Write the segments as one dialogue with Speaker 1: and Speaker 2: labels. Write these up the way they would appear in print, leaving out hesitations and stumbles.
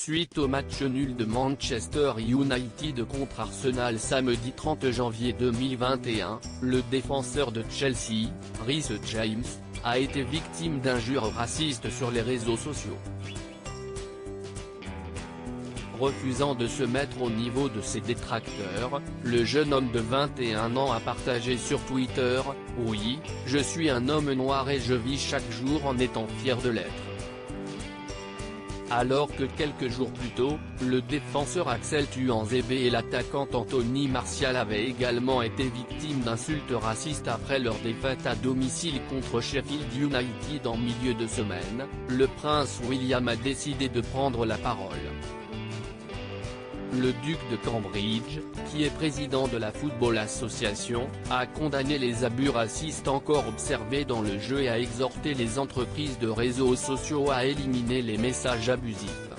Speaker 1: Suite au match nul de Manchester United contre Arsenal samedi 30 janvier 2021, le défenseur de Chelsea, Reece James, a été victime d'injures racistes sur les réseaux sociaux. Refusant de se mettre au niveau de ses détracteurs, le jeune homme de 21 ans a partagé sur Twitter « Oui, je suis un homme noir et je vis chaque jour en étant fier de l'être ». Alors que quelques jours plus tôt, le défenseur Axel Tuanzebe et l'attaquant Anthony Martial avaient également été victimes d'insultes racistes après leur défaite à domicile contre Sheffield United en milieu de semaine, le prince William a décidé de prendre la parole. Le duc de Cambridge, qui est président de la Football Association, a condamné les abus racistes encore observés dans le jeu et a exhorté les entreprises de réseaux sociaux à éliminer les messages abusifs.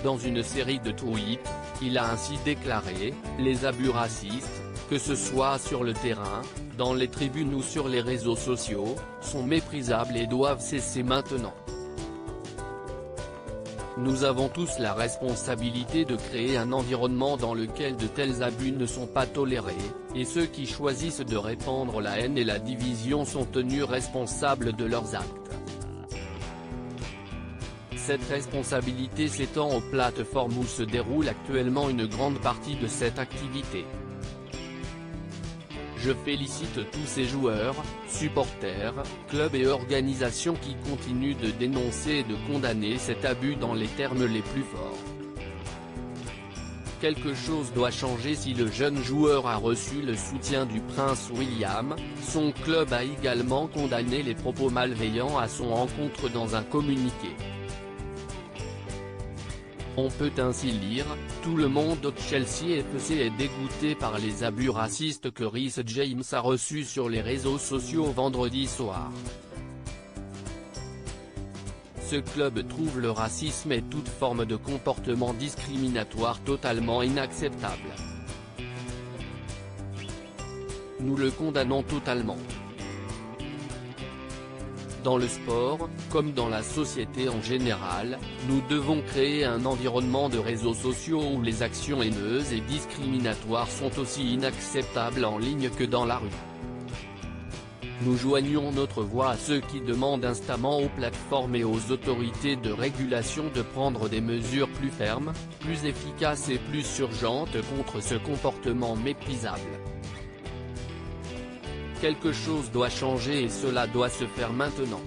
Speaker 1: Dans une série de tweets, il a ainsi déclaré « Les abus racistes, que ce soit sur le terrain, dans les tribunes ou sur les réseaux sociaux, sont méprisables et doivent cesser maintenant. Nous avons tous la responsabilité de créer un environnement dans lequel de tels abus ne sont pas tolérés, et ceux qui choisissent de répandre la haine et la division sont tenus responsables de leurs actes. Cette responsabilité s'étend aux plateformes où se déroule actuellement une grande partie de cette activité. Je félicite tous ces joueurs, supporters, clubs et organisations qui continuent de dénoncer et de condamner cet abus dans les termes les plus forts. Quelque chose doit changer si le jeune joueur a reçu le soutien du prince William. Son club a également condamné les propos malveillants à son encontre dans un communiqué. On peut ainsi lire « Tout le monde de Chelsea FC est dégoûté par les abus racistes que Reece James a reçus sur les réseaux sociaux vendredi soir. Ce club trouve le racisme et toute forme de comportement discriminatoire totalement inacceptable. Nous le condamnons totalement. Dans le sport, comme dans la société en général, nous devons créer un environnement de réseaux sociaux où les actions haineuses et discriminatoires sont aussi inacceptables en ligne que dans la rue. Nous joignons notre voix à ceux qui demandent instamment aux plateformes et aux autorités de régulation de prendre des mesures plus fermes, plus efficaces et plus urgentes contre ce comportement méprisable. Quelque chose doit changer et cela doit se faire maintenant.